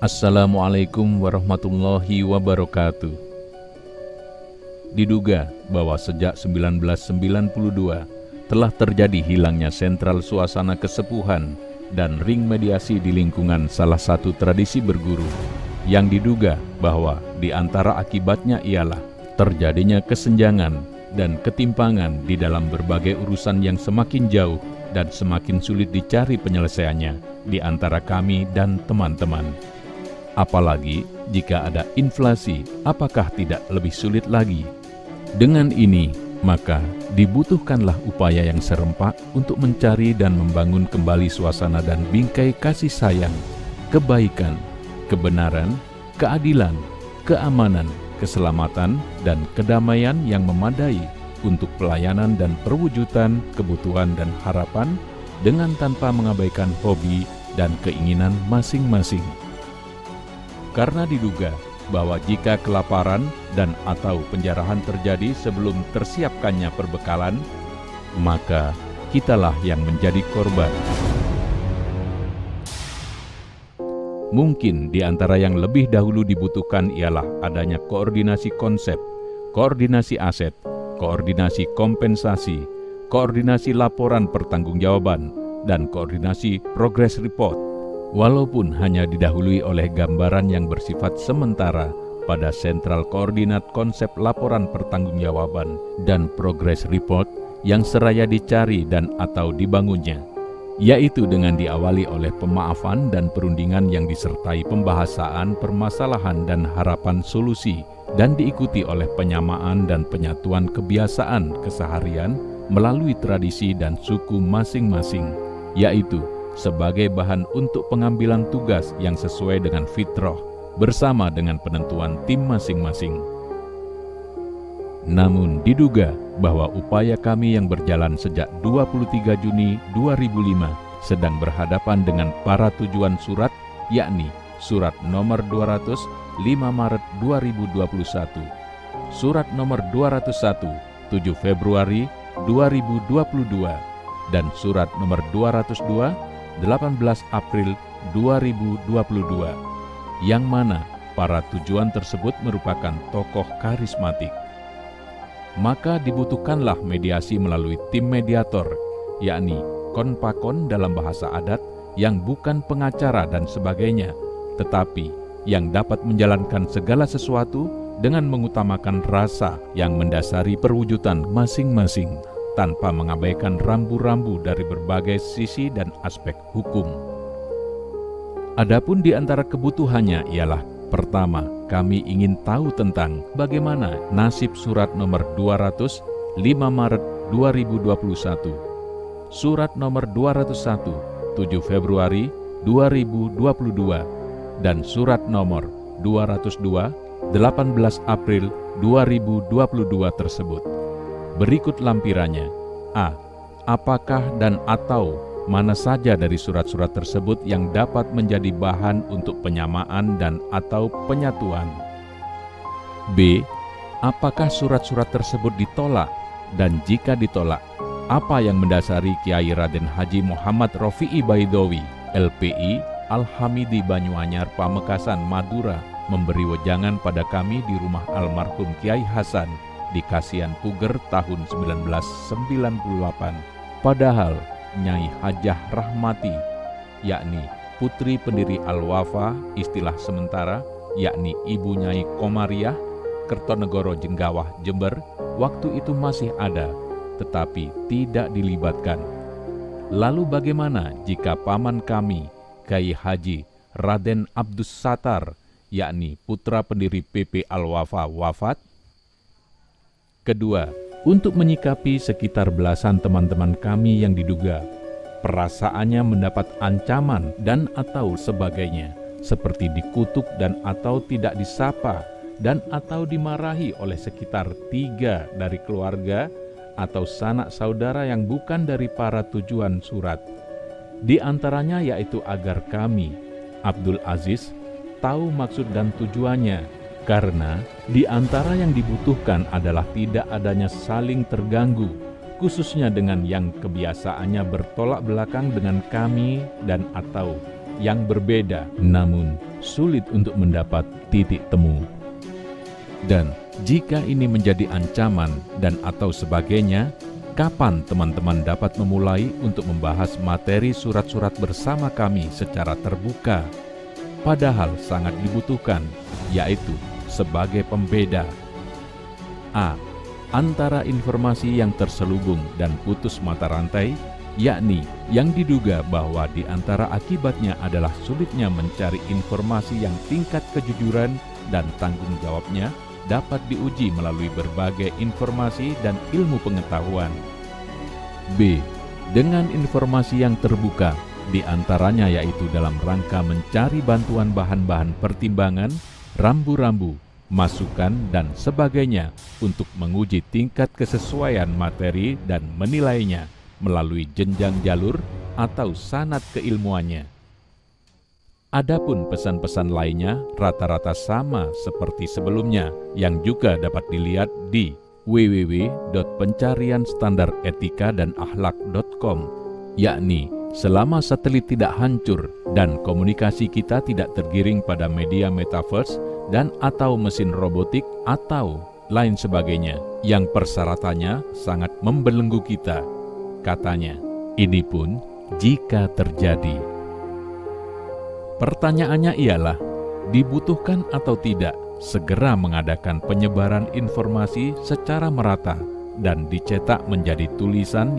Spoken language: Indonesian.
Assalamualaikum warahmatullahi wabarakatuh. Diduga bahwa sejak 1992 telah terjadi hilangnya sentral suasana kesepuhan dan ring mediasi di lingkungan salah satu tradisi berguru, yang diduga bahwa di antara akibatnya ialah terjadinya kesenjangan dan ketimpangan di dalam berbagai urusan yang semakin jauh dan semakin sulit dicari penyelesaiannya di antara kami dan teman-teman. Apalagi jika ada inflasi, apakah tidak lebih sulit lagi? Dengan ini, maka dibutuhkanlah upaya yang serempak untuk mencari dan membangun kembali suasana dan bingkai kasih sayang, kebaikan, kebenaran, keadilan, keamanan, keselamatan, dan kedamaian yang memadai untuk pelayanan dan perwujudan kebutuhan dan harapan dengan tanpa mengabaikan hobi dan keinginan masing-masing. Karena diduga bahwa jika kelaparan dan atau penjarahan terjadi sebelum tersiapkannya perbekalan, maka kitalah yang menjadi korban. Mungkin di antara yang lebih dahulu dibutuhkan ialah adanya koordinasi konsep, koordinasi aset, koordinasi kompensasi, koordinasi laporan pertanggungjawaban, dan koordinasi progress report. Walaupun hanya didahului oleh gambaran yang bersifat sementara pada sentral koordinat konsep laporan pertanggungjawaban dan progress report yang seraya dicari dan atau dibangunnya, yaitu dengan diawali oleh pemaafan dan perundingan yang disertai pembahasan permasalahan dan harapan solusi, dan diikuti oleh penyamaan dan penyatuan kebiasaan keseharian melalui tradisi dan suku masing-masing, yaitu sebagai bahan untuk pengambilan tugas yang sesuai dengan fitrah bersama dengan penentuan tim masing-masing. Namun diduga bahwa upaya kami yang berjalan sejak 23 Juni 2005 sedang berhadapan dengan para tujuan surat, yakni Surat nomor 200 5 Maret 2021, Surat nomor 201 7 Februari 2022, dan Surat nomor 202 18 April 2022, yang mana para tujuan tersebut merupakan tokoh karismatik. Maka dibutuhkanlah mediasi melalui tim mediator, yakni konpakon dalam bahasa adat yang bukan pengacara dan sebagainya, tetapi yang dapat menjalankan segala sesuatu dengan mengutamakan rasa yang mendasari perwujudan masing-masing, tanpa mengabaikan rambu-rambu dari berbagai sisi dan aspek hukum. Adapun di antara kebutuhannya ialah: pertama, kami ingin tahu tentang bagaimana nasib surat nomor 200 5 Maret 2021, surat nomor 201 7 Februari 2022, dan surat nomor 202 18 April 2022 tersebut. Berikut lampirannya. A. Apakah dan atau mana saja dari surat-surat tersebut yang dapat menjadi bahan untuk penyamaan dan atau penyatuan? B. Apakah surat-surat tersebut ditolak? Dan jika ditolak, apa yang mendasari Kiai Raden Haji Muhammad Rofi'i Baidowi, LPI, Al-Hamidi Banyuanyar, Pamekasan, Madura, memberi wejangan pada kami di rumah almarhum Kiai Hasan di Kasihan Puger tahun 1998. Padahal Nyai Hajah Rahmati, yakni putri pendiri Al-Wafa, istilah sementara, yakni Ibu Nyai Komariah, Kertonegoro Jenggawah, Jember, waktu itu masih ada, tetapi tidak dilibatkan. Lalu bagaimana jika paman kami, Kiai Haji Raden Abdus Satar, yakni putra pendiri PP Al-Wafa, wafat? Kedua, untuk menyikapi sekitar belasan teman-teman kami yang diduga perasaannya mendapat ancaman dan atau sebagainya, seperti dikutuk dan atau tidak disapa dan atau dimarahi oleh sekitar 3 dari keluarga atau sanak saudara yang bukan dari para tujuan surat. Di antaranya yaitu agar kami, Abdul Aziz, tahu maksud dan tujuannya, karena di antara yang dibutuhkan adalah tidak adanya saling terganggu, khususnya dengan yang kebiasaannya bertolak belakang dengan kami dan atau yang berbeda, namun sulit untuk mendapat titik temu. Dan jika ini menjadi ancaman dan atau sebagainya, kapan teman-teman dapat memulai untuk membahas materi surat-surat bersama kami secara terbuka? Padahal sangat dibutuhkan, yaitu sebagai pembeda. A. Antara informasi yang terselubung dan putus mata rantai, yakni yang diduga bahwa di antara akibatnya adalah sulitnya mencari informasi yang tingkat kejujuran dan tanggung jawabnya dapat diuji melalui berbagai informasi dan ilmu pengetahuan. B. Dengan informasi yang terbuka, di antaranya yaitu dalam rangka mencari bantuan bahan-bahan pertimbangan, rambu-rambu, masukan, dan sebagainya untuk menguji tingkat kesesuaian materi dan menilainya melalui jenjang jalur atau sanad keilmuannya. Adapun pesan-pesan lainnya rata-rata sama seperti sebelumnya yang juga dapat dilihat di www.pencarianstandaretika-dan-akhlak.com, yakni selama satelit tidak hancur dan komunikasi kita tidak tergiring pada media metaverse dan atau mesin robotik atau lain sebagainya yang persyaratannya sangat membelenggu kita, katanya. Ini pun jika terjadi. Pertanyaannya ialah, dibutuhkan atau tidak segera mengadakan penyebaran informasi secara merata dan dicetak menjadi tulisan